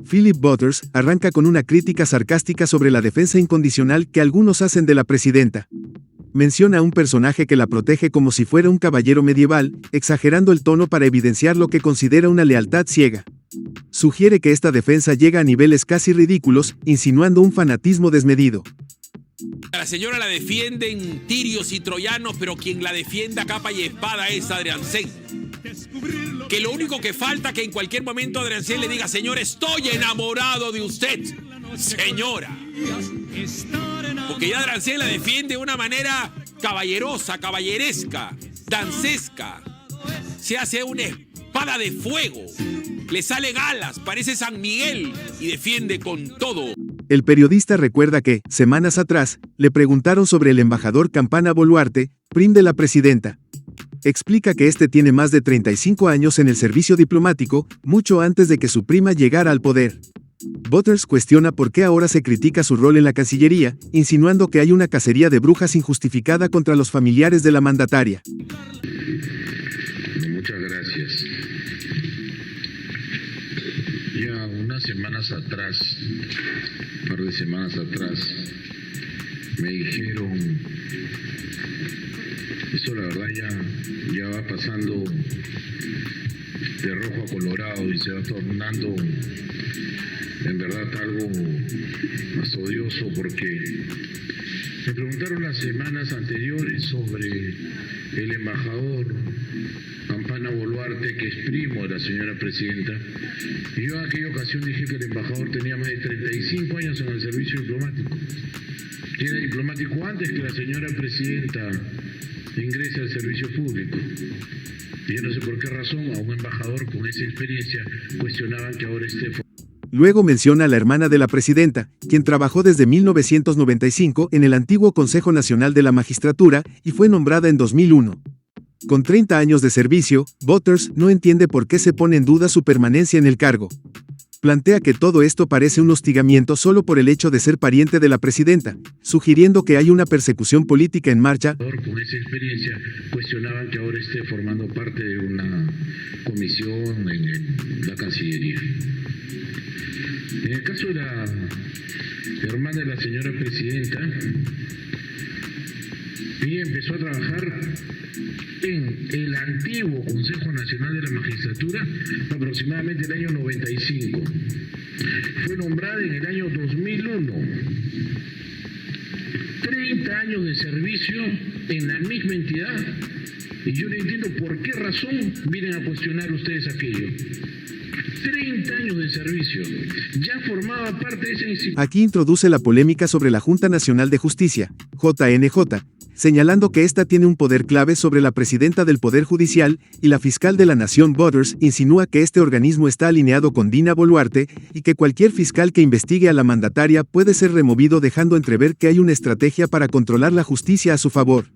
Philip Butters arranca con una crítica sarcástica sobre la defensa incondicional que algunos hacen de la presidenta. Menciona a un personaje que la protege como si fuera un caballero medieval, exagerando el tono para evidenciar lo que considera una lealtad ciega. Sugiere que esta defensa llega a niveles casi ridículos, insinuando un fanatismo desmedido. A la señora la defienden tirios y troyanos, pero quien la defienda capa y espada es Adriancén. Que lo único que falta es que en cualquier momento Adriancén le diga: señor, estoy enamorado de usted, señora. Porque ya Adriancén la defiende de una manera caballerosa, caballeresca, dancesca. Se hace una espada de fuego, le salen alas, parece San Miguel y defiende con todo. El periodista recuerda que, semanas atrás, le preguntaron sobre el embajador Campana Boluarte, prim de la presidenta. Explica que este tiene más de 35 años en el servicio diplomático, mucho antes de que su prima llegara al poder. Butters cuestiona por qué ahora se critica su rol en la Cancillería, insinuando que hay una cacería de brujas injustificada contra los familiares de la mandataria. Muchas gracias. Ya unas semanas atrás, un par de semanas atrás, me dijeron, eso la verdad ya va pasando de rojo a colorado y se va tornando en verdad algo más odioso, porque me preguntaron las semanas anteriores sobre el embajador Campana Boluarte, que es primo de la señora presidenta, y yo en aquella ocasión dije que el embajador tenía más de 35 años en el servicio diplomático, que era diplomático antes que la señora presidenta ingrese al servicio público. Y yo no sé por qué razón a un embajador con esa experiencia cuestionaban que ahora esté. Luego menciona a la hermana de la presidenta, quien trabajó desde 1995 en el antiguo Consejo Nacional de la Magistratura y fue nombrada en 2001. Con 30 años de servicio, Butters no entiende por qué se pone en duda su permanencia en el cargo. Plantea que todo esto parece un hostigamiento solo por el hecho de ser pariente de la presidenta, sugiriendo que hay una persecución política en marcha. Con esa experiencia cuestionaban que ahora esté formando parte de una comisión en la Cancillería. En el caso de la hermana de la señora presidenta, ella empezó a trabajar en el antiguo Consejo Nacional de la Magistratura aproximadamente el año 95. Fue nombrada en el año 2001. 30 años de servicio en la misma entidad. Y yo no entiendo por qué razón vienen a cuestionar ustedes aquello. 30 años de servicio. Ya formaba parte de esa institución. Aquí introduce la polémica sobre la Junta Nacional de Justicia, JNJ, señalando que ésta tiene un poder clave sobre la presidenta del Poder Judicial y la fiscal de la Nación. Butters insinúa que este organismo está alineado con Dina Boluarte y que cualquier fiscal que investigue a la mandataria puede ser removido, dejando entrever que hay una estrategia para controlar la justicia a su favor.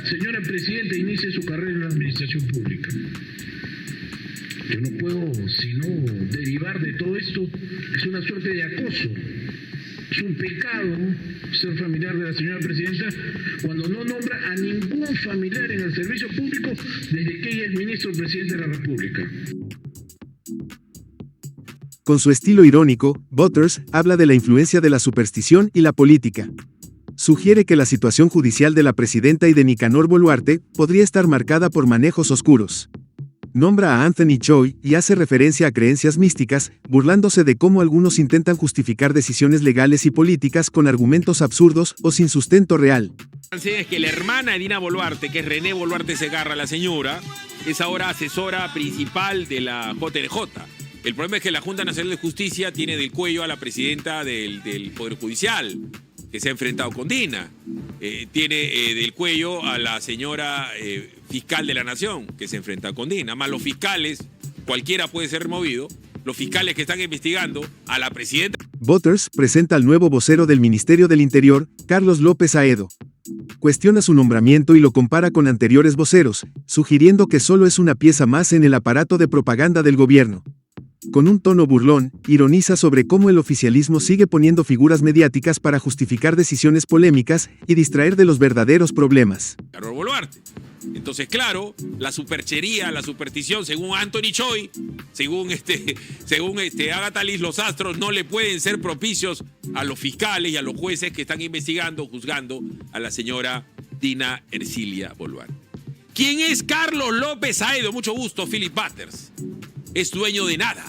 Señora presidenta, inicie su carrera en la administración pública. Yo no puedo sino derivar de todo esto, es una suerte de acoso. Es un pecado ser familiar de la señora presidenta cuando no nombra a ningún familiar en el servicio público desde que ella es ministro presidente de la República. Con su estilo irónico, Butters habla de la influencia de la superstición y la política. Sugiere que la situación judicial de la presidenta y de Nicanor Boluarte podría estar marcada por manejos oscuros. Nombra a Anthony Choi y hace referencia a creencias místicas, burlándose de cómo algunos intentan justificar decisiones legales y políticas con argumentos absurdos o sin sustento real. Es que la hermana de Dina Boluarte, que es René Boluarte Segarra, la señora, es ahora asesora principal de la JNJ. El problema es que la Junta Nacional de Justicia tiene del cuello a la presidenta del Poder Judicial, que se ha enfrentado con Dina. Tiene del cuello a la señora fiscal de la Nación, que se enfrenta con Dina. Más los fiscales, cualquiera puede ser removido, los fiscales que están investigando a la presidenta. Butters presenta al nuevo vocero del Ministerio del Interior, Carlos López Aedo. Cuestiona su nombramiento y lo compara con anteriores voceros, sugiriendo que solo es una pieza más en el aparato de propaganda del gobierno. Con un tono burlón, ironiza sobre cómo el oficialismo sigue poniendo figuras mediáticas para justificar decisiones polémicas y distraer de los verdaderos problemas. Carlos Boluarte. Entonces, claro, la superchería, la superstición, según Anthony Choi, según Agatha Liz, los astros no le pueden ser propicios a los fiscales y a los jueces que están investigando, juzgando a la señora Dina Ercilia Boluarte. ¿Quién es Carlos López Aedo? Mucho gusto, Philip Butters. Es dueño de nada,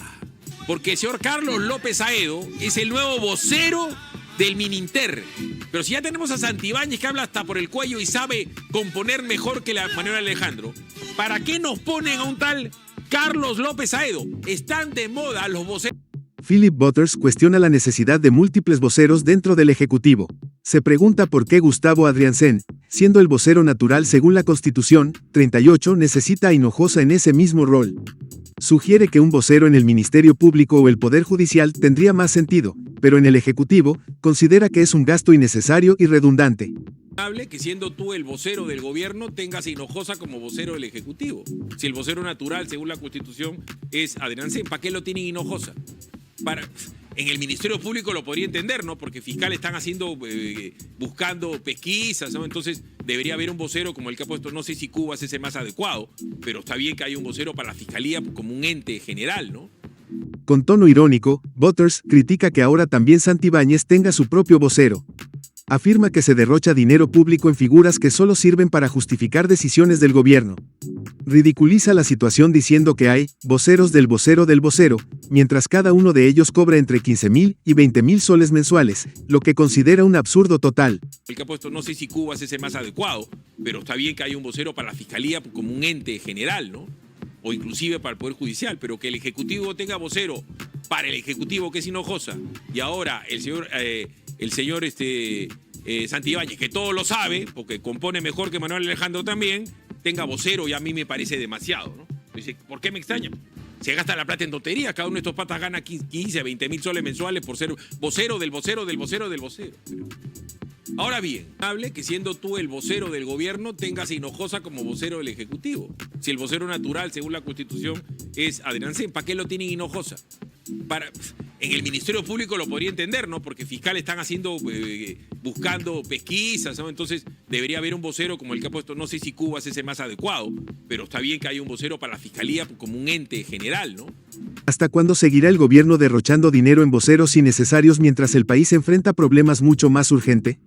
porque el señor Carlos López Aedo es el nuevo vocero del Mininter. Pero si ya tenemos a Santibáñez que habla hasta por el cuello y sabe componer mejor que la Manuel Alejandro, ¿para qué nos ponen a un tal Carlos López Aedo? Están de moda los voceros. Philip Butters cuestiona la necesidad de múltiples voceros dentro del Ejecutivo. Se pregunta por qué Gustavo Adrianzen, siendo el vocero natural según la Constitución 38, necesita a Hinojosa en ese mismo rol. Sugiere que un vocero en el Ministerio Público o el Poder Judicial tendría más sentido, pero en el Ejecutivo, considera que es un gasto innecesario y redundante. Que siendo tú el vocero del gobierno, tengas a Hinojosa como vocero del Ejecutivo. Si el vocero natural, según la Constitución, es Adrianzen, ¿para qué lo tienen Hinojosa? En el Ministerio Público lo podría entender, ¿no? Porque fiscales están buscando pesquisas, ¿no? Entonces debería haber un vocero como el que ha puesto, no sé si Cuba es ese más adecuado, pero está bien que haya un vocero para la Fiscalía como un ente general, ¿no? Con tono irónico, Butters critica que ahora también Santibáñez tenga su propio vocero. Afirma que se derrocha dinero público en figuras que solo sirven para justificar decisiones del gobierno. Ridiculiza la situación diciendo que hay voceros del vocero, mientras cada uno de ellos cobra entre 15,000 y 20,000 soles mensuales, lo que considera un absurdo total. El que ha puesto, no sé si Cuba es ese más adecuado, pero está bien que haya un vocero para la Fiscalía como un ente general, ¿no? O inclusive para el Poder Judicial, pero que el Ejecutivo tenga vocero para el Ejecutivo, que es Hinojosa, y ahora el señor Santibáñez, que todo lo sabe, porque compone mejor que Manuel Alejandro también, tenga vocero, y a mí me parece demasiado, ¿no? Dice, ¿por qué me extraña? Se gasta la plata en tontería, cada uno de estos patas gana 15, 20,000 soles mensuales por ser vocero del vocero. Ahora bien, hable que siendo tú el vocero del gobierno, tengas a Hinojosa como vocero del Ejecutivo. Si el vocero natural, según la Constitución, es Adrianzen, ¿para qué lo tienen Hinojosa? En el Ministerio Público lo podría entender, ¿no? Porque fiscales están buscando pesquisas, ¿no? Entonces debería haber un vocero como el que ha puesto, no sé si Cuba es ese más adecuado, pero está bien que haya un vocero para la Fiscalía como un ente general, ¿no? ¿Hasta cuándo seguirá el gobierno derrochando dinero en voceros innecesarios mientras el país enfrenta problemas mucho más urgentes?